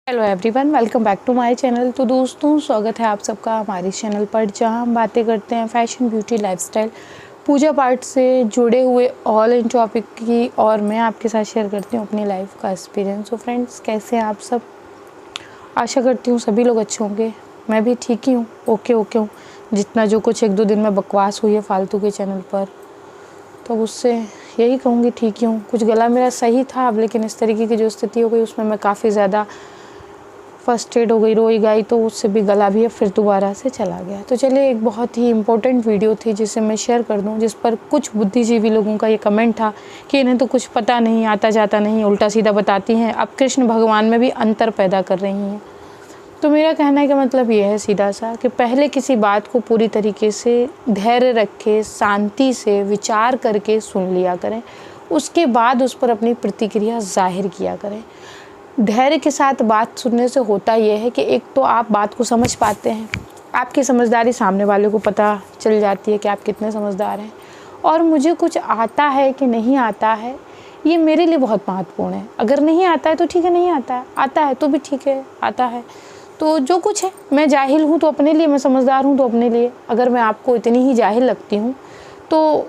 Hello everyone, welcome back to my channel. तो दोस्तों, स्वागत है आप सबका हमारे चैनल पर, जहां हम बातें करते हैं फैशन, ब्यूटी, लाइफस्टाइल, पूजा पाठ से जुड़े हुए ऑल इन टॉपिक की। और मैं आपके साथ शेयर करती हूं अपनी लाइफ का एक्सपीरियंस। तो फ्रेंड्स, कैसे हैं आप सब? आशा करती हूँ सभी लोग अच्छे होंगे। मैं भी ठीक ही हूँ, ओके हूँ। जितना जो कुछ 1-2 दिन में बकवास हुई है फालतू के चैनल पर, तो उससे यही कहूँगी ठीक ही हूँ। कुछ गला मेरा सही था अब, लेकिन इस तरीके की जो स्थिति हो गई उसमें मैं काफ़ी ज़्यादा फर्स्ट एड हो गई, रोई गई, तो उससे भी गला भी अब फिर दोबारा से चला गया। तो चलिए, एक बहुत ही इम्पोर्टेंट वीडियो थी जिसे मैं शेयर कर दूं, जिस पर कुछ बुद्धिजीवी लोगों का ये कमेंट था कि इन्हें तो कुछ पता नहीं, आता जाता नहीं, उल्टा सीधा बताती हैं, अब कृष्ण भगवान में भी अंतर पैदा कर रही हैं। तो मेरा कहने का मतलब ये है सीधा सा कि पहले किसी बात को पूरी तरीके से धैर्य रखे, शांति से विचार करके सुन लिया करें, उसके बाद उस पर अपनी प्रतिक्रिया जाहिर किया करें। धैर्य के साथ बात सुनने से होता यह है कि एक तो आप बात को समझ पाते हैं, आपकी समझदारी सामने वाले को पता चल जाती है कि आप कितने समझदार हैं। और मुझे कुछ आता है कि नहीं आता है, ये मेरे लिए बहुत महत्वपूर्ण है। अगर नहीं आता है तो ठीक है, नहीं आता है तो भी ठीक है, आता है तो जो कुछ है। मैं जाहिल हूँ तो अपने लिए, मैं समझदार हूँ तो अपने लिए। अगर मैं आपको इतनी ही जाहिल लगती हूँ तो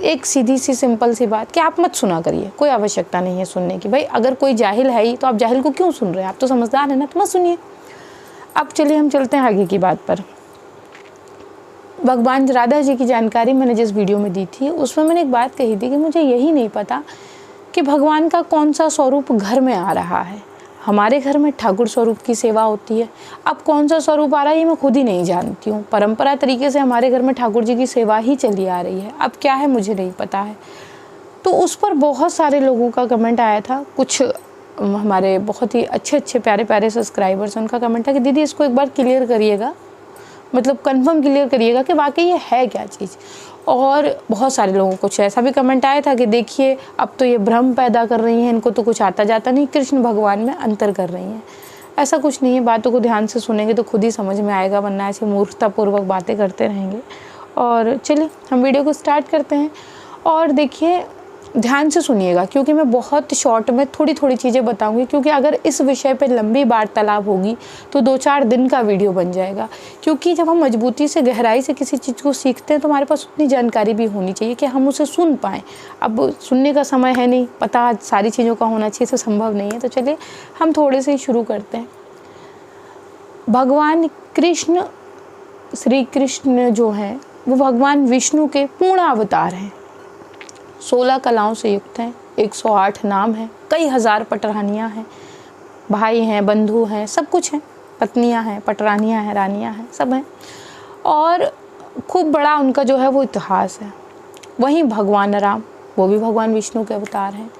एक सीधी सी सिंपल सी बात कि आप मत सुना करिए, कोई आवश्यकता नहीं है सुनने की। भाई, अगर कोई जाहिल है ही तो आप जाहिल को क्यों सुन रहे हैं? आप तो समझदार है ना, तो मत सुनिए। अब चलिए हम चलते हैं आगे की बात पर। भगवान राधा जी की जानकारी मैंने जिस वीडियो में दी थी, उसमें मैंने एक बात कही थी कि मुझे यही नहीं पता कि भगवान का कौन सा स्वरूप घर में आ रहा है। हमारे घर में ठाकुर स्वरूप की सेवा होती है। अब कौन सा स्वरूप आ रहा है ये मैं खुद ही नहीं जानती हूँ। परंपरा तरीके से हमारे घर में ठाकुर जी की सेवा ही चली आ रही है। अब क्या है मुझे नहीं पता है। तो उस पर बहुत सारे लोगों का कमेंट आया था। कुछ हमारे बहुत ही अच्छे प्यारे प्यारे सब्सक्राइबर्स, उनका कमेंट था कि दीदी इसको एक बार क्लियर करिएगा, मतलब कंफर्म क्लियर करिएगा कि वाकई ये है क्या चीज़। और बहुत सारे लोगों को कुछ ऐसा भी कमेंट आया था कि देखिए, अब तो ये भ्रम पैदा कर रही हैं, इनको तो कुछ आता जाता नहीं, कृष्ण भगवान में अंतर कर रही हैं। ऐसा कुछ नहीं है, बातों को ध्यान से सुनेंगे तो खुद ही समझ में आएगा, वरना ऐसी मूर्खतापूर्वक बातें करते रहेंगे। और चलिए हम वीडियो को स्टार्ट करते हैं। और देखिए, ध्यान से सुनिएगा, क्योंकि मैं बहुत शॉर्ट में थोड़ी थोड़ी चीज़ें बताऊंगी। क्योंकि अगर इस विषय पर लंबी वार्तालाप होगी तो 2-4 दिन का वीडियो बन जाएगा। क्योंकि जब हम मजबूती से, गहराई से किसी चीज़ को सीखते हैं तो हमारे पास उतनी जानकारी भी होनी चाहिए कि हम उसे सुन पाएँ। अब सुनने का समय है नहीं, पता सारी चीज़ों का होना चाहिए, तो संभव नहीं है। तो चलिए हम थोड़े से ही शुरू करते हैं। भगवान कृष्ण, श्री कृष्ण जो हैं, वो भगवान विष्णु के पूर्ण अवतार हैं। 16 कलाओं से युक्त हैं, 108 नाम हैं, कई हजार पटरानियाँ हैं, भाई हैं, बंधु हैं, सब कुछ हैं, पत्नियाँ हैं, पटरानियाँ हैं, रानियाँ हैं, सब हैं। और खूब बड़ा उनका जो है वो इतिहास है। वहीं भगवान राम, वो भी भगवान विष्णु के अवतार हैं।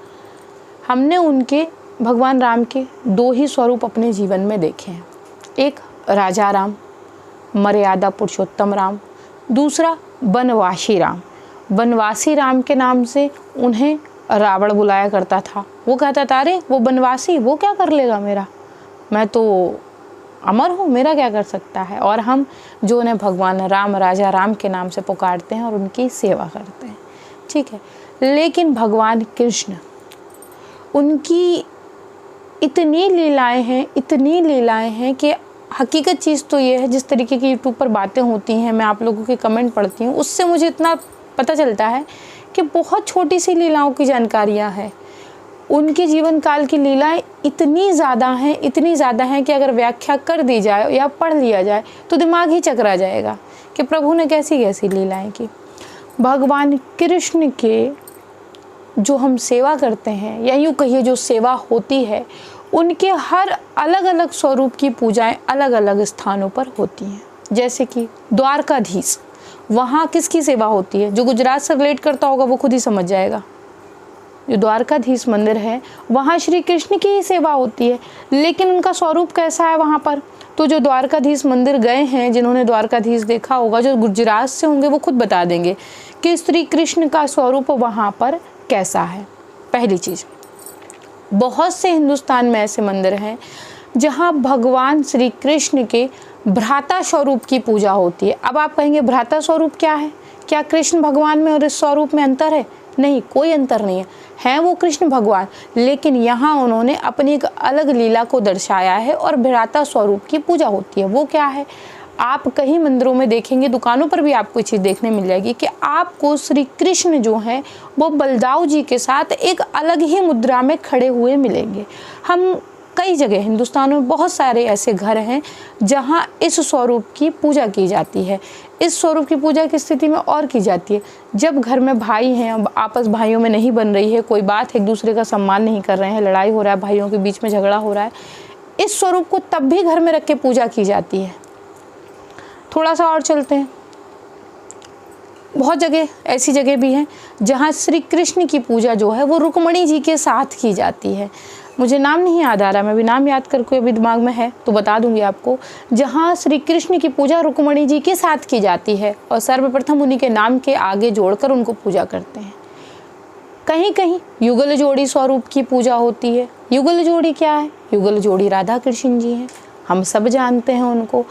हमने उनके, भगवान राम के 2 ही स्वरूप अपने जीवन में देखे हैं। एक राजा राम, मर्यादा पुरुषोत्तम राम, दूसरा बनवासी राम। बनवासी राम के नाम से उन्हें रावण बुलाया करता था। वो कहता था, अरे वो बनवासी, वो क्या कर लेगा मेरा, मैं तो अमर हूँ, मेरा क्या कर सकता है। और हम जो उन्हें भगवान राम, राजा राम के नाम से पुकारते हैं और उनकी सेवा करते हैं, ठीक है। लेकिन भगवान कृष्ण, उनकी इतनी लीलाएं हैं कि हकीकत चीज़ तो ये है, जिस तरीके की यूट्यूब पर बातें होती हैं, मैं आप लोगों के कमेंट पढ़ती हूँ, उससे मुझे इतना पता चलता है कि बहुत छोटी सी लीलाओं की जानकारियाँ हैं। उनके जीवन काल की लीलाएं इतनी ज़्यादा हैं कि अगर व्याख्या कर दी जाए या पढ़ लिया जाए तो दिमाग ही चकरा जाएगा कि प्रभु ने कैसी कैसी लीलाएं की। भगवान कृष्ण के जो हम सेवा करते हैं, या यूँ कहिए जो सेवा होती है, उनके हर अलग अलग स्वरूप की पूजाएं अलग अलग स्थानों पर होती हैं। जैसे कि द्वारकाधीश, वहाँ किसकी सेवा होती है? जो गुजरात से रिलेट करता होगा वो खुद ही समझ जाएगा। जो द्वारकाधीश मंदिर है, वहाँ श्री कृष्ण की ही सेवा होती है। लेकिन उनका स्वरूप कैसा है वहाँ पर? तो जो द्वारकाधीश मंदिर गए हैं, जिन्होंने द्वारकाधीश देखा होगा, जो गुजरात से होंगे, वो खुद बता देंगे कि श्री कृष्ण का स्वरूप वहाँ पर कैसा है। पहली चीज़, बहुत से हिंदुस्तान में ऐसे मंदिर हैं जहाँ भगवान श्री कृष्ण के भ्राता स्वरूप की पूजा होती है। अब आप कहेंगे भ्राता स्वरूप क्या है? क्या कृष्ण भगवान में और इस स्वरूप में अंतर है? नहीं, कोई अंतर नहीं है, हैं वो कृष्ण भगवान, लेकिन यहाँ उन्होंने अपनी एक अलग लीला को दर्शाया है और विराता स्वरूप की पूजा होती है। वो क्या है, आप कहीं मंदिरों में देखेंगे, दुकानों पर भी आपको ये चीज़ देखने मिल जाएगी कि आपको श्री कृष्ण जो हैं वो बलदाऊ जी के साथ एक अलग ही मुद्रा में खड़े हुए मिलेंगे। हम कई जगह हिंदुस्तान में बहुत सारे ऐसे घर हैं जहाँ इस स्वरूप की पूजा की जाती है। इस स्वरूप की पूजा की स्थिति में और की जाती है जब घर में भाई हैं, आपस भाइयों में नहीं बन रही है, कोई बात है, एक दूसरे का सम्मान नहीं कर रहे हैं, लड़ाई हो रहा है, भाइयों के बीच में झगड़ा हो रहा है, इस स्वरूप को तब भी घर में रख के पूजा की जाती है। थोड़ा सा और चलते हैं, बहुत जगह ऐसी जगह भी हैं जहाँ श्री कृष्ण की पूजा जो है वो रुक्मणी जी के साथ की जाती है। मुझे नाम नहीं याद आ रहा, मैं भी नाम याद करके अभी दिमाग में है तो बता दूंगी आपको, जहाँ श्री कृष्ण की पूजा रुक्मणी जी के साथ की जाती है और सर्वप्रथम उन्हीं के नाम के आगे जोड़कर उनको पूजा करते हैं। कहीं कहीं युगल जोड़ी स्वरूप की पूजा होती है। युगल जोड़ी क्या है, युगल जोड़ी राधा कृष्ण जी हैं, हम सब जानते हैं उनको।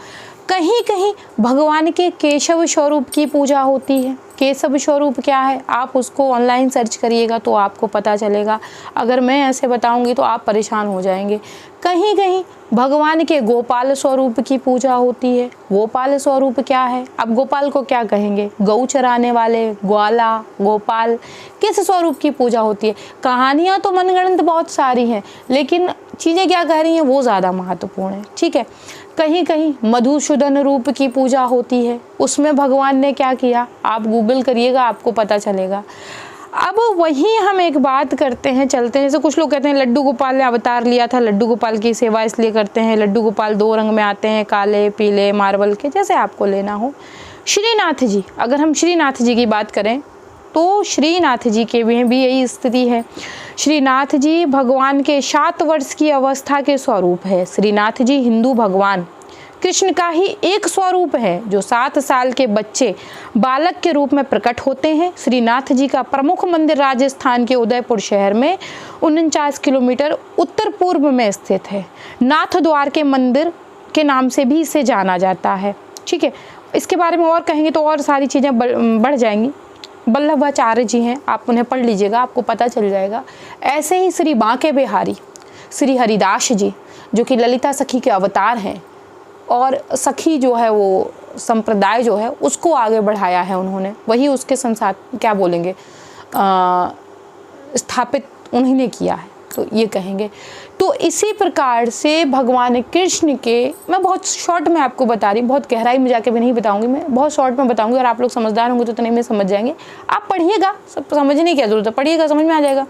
कहीं कहीं भगवान के केशव स्वरूप की पूजा होती है। केशव स्वरूप क्या है, आप उसको ऑनलाइन सर्च करिएगा तो आपको पता चलेगा, अगर मैं ऐसे बताऊंगी तो आप परेशान हो जाएंगे। कहीं कहीं भगवान के गोपाल स्वरूप की पूजा होती है। गोपाल स्वरूप क्या है, अब गोपाल को क्या कहेंगे, गऊ चराने वाले, ग्वाला, गोपाल, किस स्वरूप की पूजा होती है। कहानियाँ तो मनगढ़ंत बहुत सारी हैं, लेकिन चीज़ें क्या कह रही हैं वो ज़्यादा महत्वपूर्ण है, ठीक है। कहीं कहीं मधुसूदन रूप की पूजा होती है, उसमें भगवान ने क्या किया, आप गूगल करिएगा आपको पता चलेगा। अब वहीं हम एक बात करते हैं, चलते हैं, जैसे कुछ लोग कहते हैं लड्डू गोपाल ने अवतार लिया था, लड्डू गोपाल की सेवा इसलिए करते हैं, लड्डू गोपाल 2 रंग में आते हैं, काले, पीले, मार्बल के, जैसे आपको लेना हो। श्रीनाथ जी, अगर हम श्रीनाथ जी की बात करें तो श्रीनाथ जी के भी यही स्थिति है। श्रीनाथ जी भगवान के 7 वर्ष की अवस्था के स्वरूप है। श्रीनाथ जी हिंदू भगवान कृष्ण का ही एक स्वरूप है जो 7 साल के बच्चे बालक के रूप में प्रकट होते हैं। श्रीनाथ जी का प्रमुख मंदिर राजस्थान के उदयपुर शहर में 49 किलोमीटर उत्तर पूर्व में स्थित है। नाथ द्वार के मंदिर के नाम से भी इसे जाना जाता है, ठीक है। इसके बारे में और कहेंगे तो और सारी चीज़ें बढ़ जाएंगी। वल्लभाचार्य जी हैं, आप उन्हें पढ़ लीजिएगा, आपको पता चल जाएगा। ऐसे ही श्री बांके बिहारी श्री हरिदास जी जो कि ललिता सखी के अवतार हैं और सखी जो है वो संप्रदाय जो है उसको आगे बढ़ाया है उन्होंने, वही उसके संसार क्या बोलेंगे स्थापित उन्हीं ने किया है, तो ये कहेंगे। तो इसी प्रकार से भगवान कृष्ण के, मैं बहुत शॉर्ट में आपको बता रही हूँ, बहुत गहराई में जाके भी नहीं बताऊंगी, मैं बहुत शॉर्ट में बताऊंगी और आप लोग समझदार होंगे तो इतने में समझ जाएंगे। आप पढ़िएगा, सब समझने की क्या जरूरत है, पढ़िएगा समझ में आ जाएगा।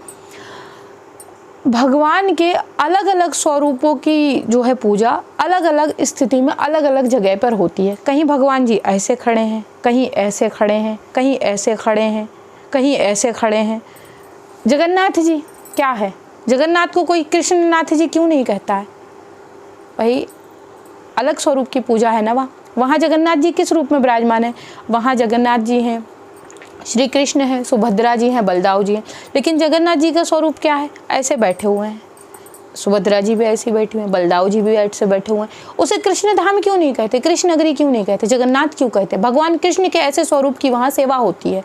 भगवान के अलग अलग स्वरूपों की जो है पूजा अलग अलग स्थिति में अलग अलग जगह पर होती है। कहीं भगवान जी ऐसे खड़े हैं, कहीं ऐसे खड़े हैं, कहीं ऐसे खड़े हैं, कहीं ऐसे खड़े हैं। जगन्नाथ जी क्या है, जगन्नाथ को कोई कृष्णनाथ जी क्यों नहीं कहता है, भाई अलग स्वरूप की पूजा है ना। वहाँ जगन्नाथ जी किस रूप में विराजमान है, वहाँ जगन्नाथ जी हैं, श्री कृष्ण हैं, सुभद्रा जी हैं, बलदाऊ जी हैं, लेकिन जगन्नाथ जी का स्वरूप क्या है, ऐसे बैठे हुए हैं। सुभद्रा जी भी ऐसी बैठी हुई हैं, बलदाऊ जी भी ऐसे बैठे हुए हैं। उसे कृष्ण धाम क्यों नहीं कहते, कृष्ण नगरी क्यों नहीं कहते, जगन्नाथ क्यों कहते। भगवान कृष्ण के ऐसे स्वरूप की वहाँ सेवा होती है।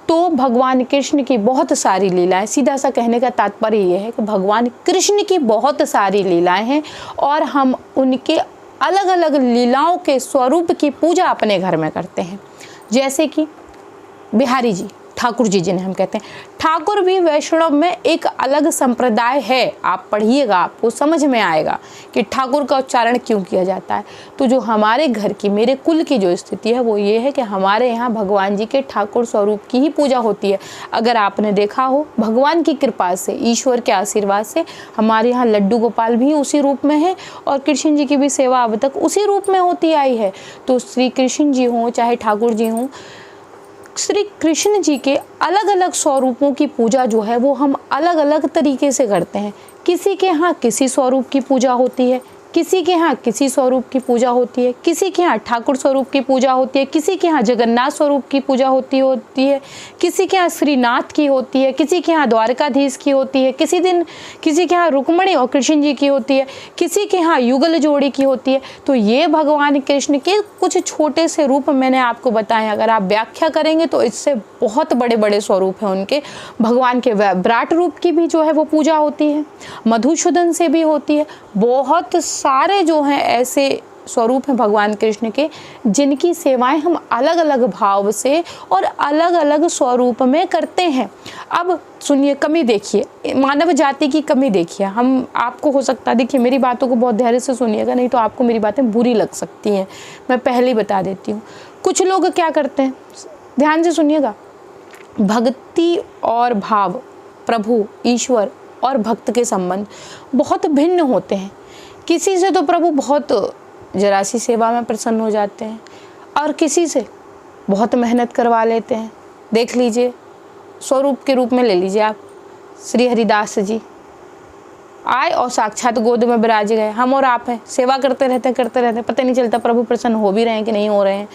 तो भगवान कृष्ण की बहुत सारी लीलाएं, सीधा सा कहने का तात्पर्य ये है कि भगवान कृष्ण की बहुत सारी लीलाएं हैं और हम उनके अलग अलग लीलाओं के स्वरूप की पूजा अपने घर में करते हैं। जैसे कि बिहारी जी, ठाकुर जी जिन्हें हम कहते हैं, ठाकुर भी वैष्णव में एक अलग संप्रदाय है। आप पढ़िएगा आपको समझ में आएगा कि ठाकुर का उच्चारण क्यों किया जाता है। तो जो हमारे घर की, मेरे कुल की जो स्थिति है वो ये है कि हमारे यहाँ भगवान जी के ठाकुर स्वरूप की ही पूजा होती है। अगर आपने देखा हो, भगवान की कृपा से, ईश्वर के आशीर्वाद से हमारे यहाँ लड्डू गोपाल भी उसी रूप में है और कृष्ण जी की भी सेवा अब तक उसी रूप में होती आई है। तो श्री कृष्ण जी हों चाहे ठाकुर जी हों, श्री कृष्ण जी के अलग अलग स्वरूपों की पूजा जो है वो हम अलग अलग तरीके से करते हैं। किसी के यहाँ किसी स्वरूप की पूजा होती है, किसी के यहाँ किसी स्वरूप की पूजा होती है, किसी के यहाँ ठाकुर स्वरूप की पूजा होती है, किसी के यहाँ जगन्नाथ स्वरूप की पूजा होती है, किसी के यहाँ श्रीनाथ की होती है, किसी के यहाँ द्वारकाधीश की होती है, किसी के यहाँ रुक्मणी और कृष्ण जी की होती है, किसी के यहाँ युगल जोड़ी की होती है। तो ये भगवान कृष्ण के कुछ छोटे से रूप मैंने आपको बताए। अगर आप व्याख्या करेंगे तो इससे बहुत बड़े बड़े स्वरूप हैं उनके। भगवान के विराट रूप की भी जो है वो पूजा होती है, मधुसूदन से भी होती है। बहुत सारे जो हैं ऐसे स्वरूप हैं भगवान कृष्ण के जिनकी सेवाएं हम अलग अलग भाव से और अलग अलग स्वरूप में करते हैं। अब सुनिए, कमी देखिए, मानव जाति की कमी देखिए। हम आपको हो सकता है, देखिए मेरी बातों को बहुत धैर्य से सुनिएगा, नहीं तो आपको मेरी बातें बुरी लग सकती हैं। मैं पहले ही बता देती हूँ। कुछ लोग क्या करते हैं, ध्यान से सुनिएगा, भक्ति और भाव, प्रभु ईश्वर और भक्त के संबंध बहुत भिन्न होते हैं। किसी से तो प्रभु बहुत जरा सी सेवा में प्रसन्न हो जाते हैं और किसी से बहुत मेहनत करवा लेते हैं। देख लीजिए, स्वरूप के रूप में ले लीजिए आप, श्री हरिदास जी आए और साक्षात गोद में विराज गए। हम और आप हैं, सेवा करते रहते पता नहीं चलता प्रभु प्रसन्न हो भी रहे हैं कि नहीं हो रहे हैं।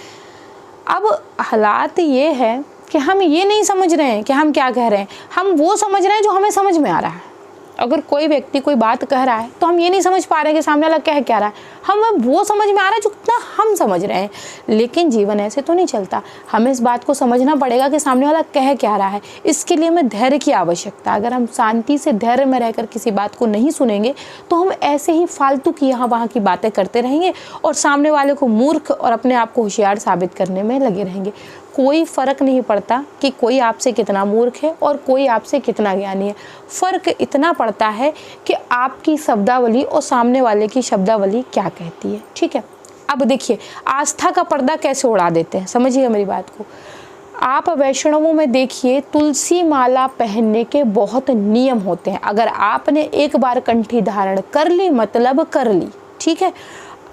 अब हालात ये है कि हम ये नहीं समझ रहे हैं कि हम क्या कह रहे हैं, हम वो समझ रहे हैं जो हमें समझ में आ रहा है। अगर कोई व्यक्ति कोई बात कह रहा है तो हम ये नहीं समझ पा रहे हैं कि सामने वाला कह क्या रहा है, हमें वो समझ में आ रहा है जो कितना हम समझ रहे हैं। लेकिन जीवन ऐसे तो नहीं चलता, हमें इस बात को समझना पड़ेगा कि सामने वाला कह क्या रहा है। इसके लिए हमें धैर्य की आवश्यकता है। अगर हम शांति से धैर्य में रहकर किसी बात को नहीं सुनेंगे तो हम ऐसे ही फालतू की यहाँ वहाँ की बातें करते रहेंगे और सामने वाले को मूर्ख और अपने आप को होशियार साबित करने में लगे रहेंगे। कोई फ़र्क नहीं पड़ता कि कोई आपसे कितना मूर्ख है और कोई आपसे कितना ज्ञानी है। फ़र्क इतना पड़ता है कि आपकी शब्दावली और सामने वाले की शब्दावली क्या कहती है। ठीक है, अब देखिए आस्था का पर्दा कैसे उड़ा देते हैं, समझिए मेरी बात को। आप वैष्णवों में देखिए, तुलसी माला पहनने के बहुत नियम होते हैं। अगर आपने एक बार कंठी धारण कर ली मतलब कर ली, ठीक है।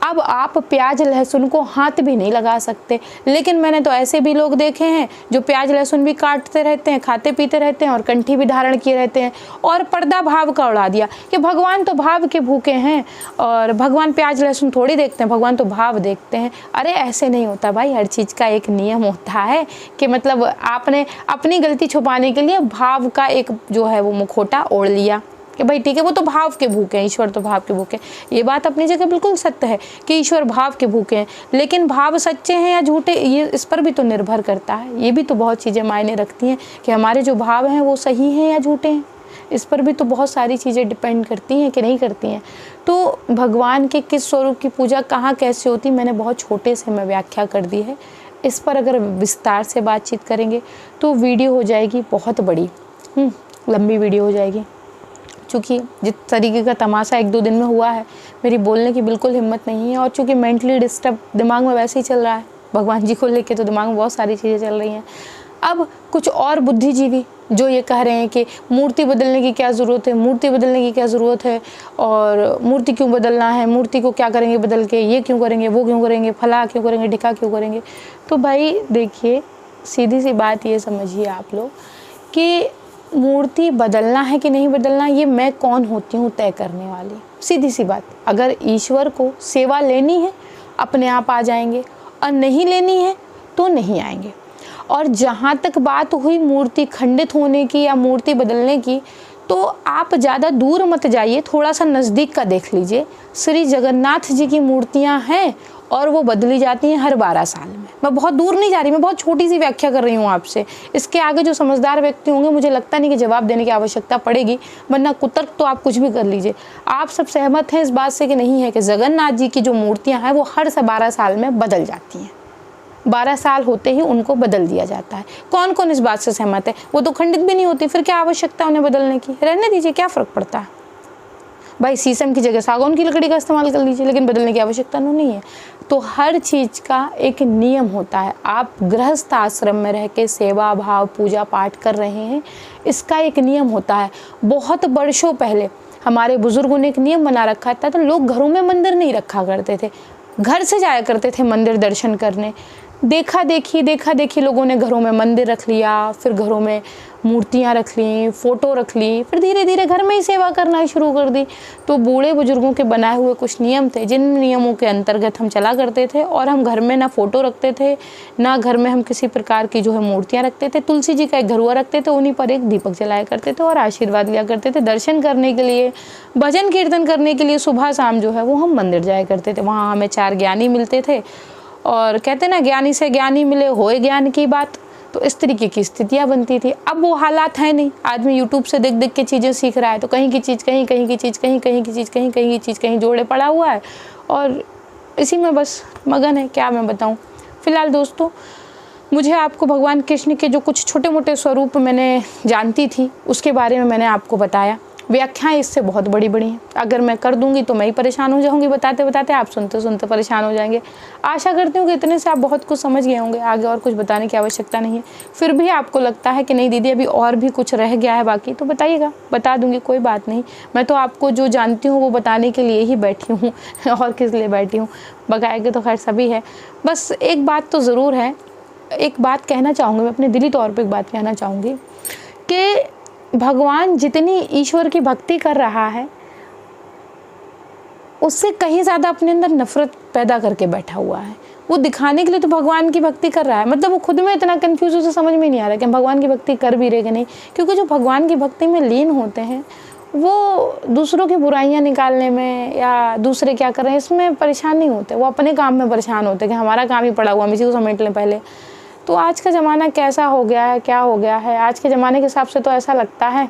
अब आप प्याज लहसुन को हाथ भी नहीं लगा सकते, लेकिन मैंने तो ऐसे भी लोग देखे हैं जो प्याज लहसुन भी काटते रहते हैं, खाते पीते रहते हैं और कंठी भी धारण किए रहते हैं और पर्दा भाव का उड़ा दिया कि भगवान तो भाव के भूखे हैं और भगवान प्याज लहसुन थोड़ी देखते हैं, भगवान तो भाव देखते हैं। अरे ऐसे नहीं होता भाई, हर चीज़ का एक नियम होता है कि मतलब आपने अपनी गलती छुपाने के लिए भाव का एक जो है वो मुखौटा ओढ़ लिया कि भाई ठीक है वो तो भाव के भूखे हैं, ईश्वर तो भाव के भूखे हैं। ये बात अपनी जगह बिल्कुल सत्य है कि ईश्वर भाव के भूखे हैं, लेकिन भाव सच्चे हैं या झूठे ये इस पर भी तो निर्भर करता है। ये भी तो बहुत चीज़ें मायने रखती हैं कि हमारे जो भाव हैं वो सही हैं या झूठे हैं। इस पर भी तो बहुत सारी चीज़ें डिपेंड करती हैं कि नहीं करती हैं। तो भगवान के किस स्वरूप की पूजा कहाँ कैसे होती, मैंने बहुत छोटे से मैं व्याख्या कर दी है। इस पर अगर विस्तार से बातचीत करेंगे तो वीडियो हो जाएगी बहुत बड़ी, लंबी वीडियो हो जाएगी। चूँकि जिस तरीके का तमाशा 1-2 दिन में हुआ है, मेरी बोलने की बिल्कुल हिम्मत नहीं है और चूँकि मेंटली डिस्टर्ब दिमाग में वैसे ही चल रहा है, भगवान जी को लेके तो दिमाग में बहुत सारी चीज़ें चल रही हैं। अब कुछ और बुद्धिजीवी जो ये कह रहे हैं कि मूर्ति बदलने की क्या ज़रूरत है, मूर्ति बदलने की क्या ज़रूरत है और मूर्ति क्यों बदलना है, मूर्ति को क्या करेंगे बदल के, ये क्यों करेंगे, वो क्यों करेंगे, फला क्यों करेंगे, ढिका क्यों करेंगे। तो भाई देखिए, सीधी सी बात ये समझिए आप लोग कि मूर्ति बदलना है कि नहीं बदलना, ये मैं कौन होती हूँ तय करने वाली। सीधी सी बात, अगर ईश्वर को सेवा लेनी है अपने आप आ जाएंगे और नहीं लेनी है तो नहीं आएंगे। और जहाँ तक बात हुई मूर्ति खंडित होने की या मूर्ति बदलने की, तो आप ज़्यादा दूर मत जाइए, थोड़ा सा नज़दीक का देख लीजिए। श्री जगन्नाथ जी की मूर्तियाँ हैं और वो बदली जाती हैं हर 12 साल में। मैं बहुत दूर नहीं जा रही, मैं बहुत छोटी सी व्याख्या कर रही हूँ आपसे। इसके आगे जो समझदार व्यक्ति होंगे मुझे लगता नहीं कि जवाब देने की आवश्यकता पड़ेगी, वरना कुतर्क तो आप कुछ भी कर लीजिए। आप सब सहमत हैं इस बात से कि नहीं है कि जगन्नाथ जी की जो मूर्तियाँ हैं वो हर 12 साल में बदल जाती हैं, 12 साल होते ही उनको बदल दिया जाता है। कौन कौन इस बात से सहमत है? वो तो खंडित भी नहीं होती, फिर क्या आवश्यकता उन्हें बदलने की, रहने दीजिए, क्या फ़र्क पड़ता है भाई। शीशम की जगह सागौन की लकड़ी का इस्तेमाल कर लीजिए, लेकिन बदलने की आवश्यकता नहीं है। तो हर चीज़ का एक नियम होता है। आप गृहस्थ आश्रम में रह के सेवा भाव पूजा पाठ कर रहे हैं, इसका एक नियम होता है। बहुत वर्षों पहले हमारे बुजुर्गों ने एक नियम बना रखा था, तो लोग घरों में मंदिर नहीं रखा करते थे, घर से जाया करते थे मंदिर दर्शन करने। देखा देखी लोगों ने घरों में मंदिर रख लिया, फिर घरों में मूर्तियाँ रख ली, फ़ोटो रख ली, फिर धीरे धीरे घर में ही सेवा करना शुरू कर दी। तो बूढ़े बुजुर्गों के बनाए हुए कुछ नियम थे, जिन नियमों के अंतर्गत हम चला करते थे, और हम घर में ना फ़ोटो रखते थे, ना घर में हम किसी प्रकार की जो है मूर्तियाँ रखते थे। तुलसी जी का एक घरुआ रखते थे, उन्हीं पर एक दीपक जलाया करते थे और आशीर्वाद लिया करते थे। दर्शन करने के लिए, भजन कीर्तन करने के लिए सुबह शाम जो है वो हम मंदिर जाया करते थे। वहाँ हमें 4 ज्ञानी मिलते थे, और कहते ना ज्ञानी से ज्ञानी मिले होए ज्ञान की बात। तो इस तरीके की स्थितियाँ बनती थी। अब वो हालात है नहीं। आदमी यूट्यूब से देख देख के चीज़ें सीख रहा है, तो कहीं की चीज़ कहीं, कहीं की चीज़ कहीं, कहीं की चीज़ कहीं, कहीं की चीज़ कहीं जोड़े पड़ा हुआ है, और इसी में बस मगन है। क्या मैं बताऊँ। फिलहाल दोस्तों, मुझे आपको भगवान कृष्ण के जो कुछ छोटे मोटे स्वरूप मैंने जानती थी, उसके बारे में मैंने आपको बताया। व्याख्याएं इससे बहुत बड़ी बड़ी हैं। अगर मैं कर दूंगी तो मैं ही परेशान हो जाऊंगी बताते बताते, आप सुनते सुनते परेशान हो जाएंगे। आशा करती हूँ कि इतने से आप बहुत कुछ समझ गए होंगे, आगे और कुछ बताने की आवश्यकता नहीं है। फिर भी आपको लगता है कि नहीं दीदी अभी और भी कुछ रह गया है बाकी, तो बताइएगा, बता दूंगी, कोई बात नहीं। मैं तो आपको जो जानती हूँ वो बताने के लिए ही बैठी हूँ और किस लिए बैठी हूँ। बकाएंगे तो खैर सभी है। बस एक बात तो ज़रूर है, एक बात कहना चाहूँगी, मैं अपने दिली तौर पर एक बात कहना चाहूँगी कि भगवान जितनी ईश्वर की भक्ति कर रहा है, उससे कहीं ज़्यादा अपने अंदर नफरत पैदा करके बैठा हुआ है। वो दिखाने के लिए तो भगवान की भक्ति कर रहा है, मतलब वो खुद में इतना कंफ्यूज, उसे समझ में नहीं आ रहा कि हम भगवान की भक्ति कर भी रहे कि नहीं। क्योंकि जो भगवान की भक्ति में लीन होते हैं, वो दूसरों की बुराइयां निकालने में या दूसरे क्या कर रहे हैं इसमें परेशान नहीं होते। वो अपने काम में परेशान होते कि हमारा काम ही पड़ा हुआ, हम इसी को समेट लें पहले। तो आज का ज़माना कैसा हो गया है, क्या हो गया है, आज के ज़माने के हिसाब से तो ऐसा लगता है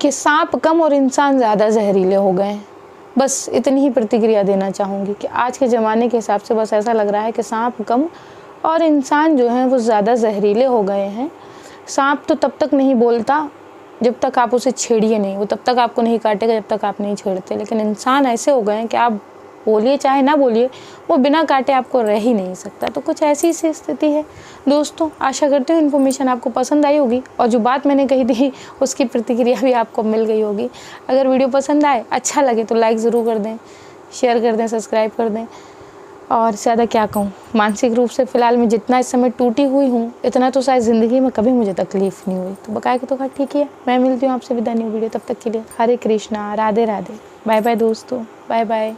कि सांप कम और इंसान ज़्यादा जहरीले हो गए हैं। बस इतनी ही प्रतिक्रिया देना चाहूँगी कि आज के ज़माने के हिसाब से बस ऐसा लग रहा है कि सांप कम और इंसान जो हैं वो ज़्यादा जहरीले हो गए हैं। सांप तो तब तक नहीं बोलता जब तक आप उसे छेड़िए नहीं, वो तब तक आपको नहीं काटेगा जब तक आप नहीं छेड़ते। लेकिन इंसान ऐसे हो गए हैं कि आप बोलिए चाहे ना बोलिए, वो बिना काटे आपको रह ही नहीं सकता। तो कुछ ऐसी सी स्थिति है दोस्तों। आशा करती हूँ इन्फॉर्मेशन आपको पसंद आई होगी, और जो बात मैंने कही थी उसकी प्रतिक्रिया भी आपको मिल गई होगी। अगर वीडियो पसंद आए, अच्छा लगे तो लाइक ज़रूर कर दें, शेयर कर दें, सब्सक्राइब कर दें। और ज़्यादा क्या कहूँ, मानसिक रूप से फ़िलहाल मैं जितना इस समय टूटी हुई हूँ, इतना तो शायद ज़िंदगी में कभी मुझे तकलीफ़ नहीं हुई। तो बकाया तो खैर ठीक है। मैं मिलती हूँ आपसे विदा न्यू वीडियो, तब तक के लिए हरे कृष्णा, राधे राधे, बाय बाय दोस्तों, बाय बाय।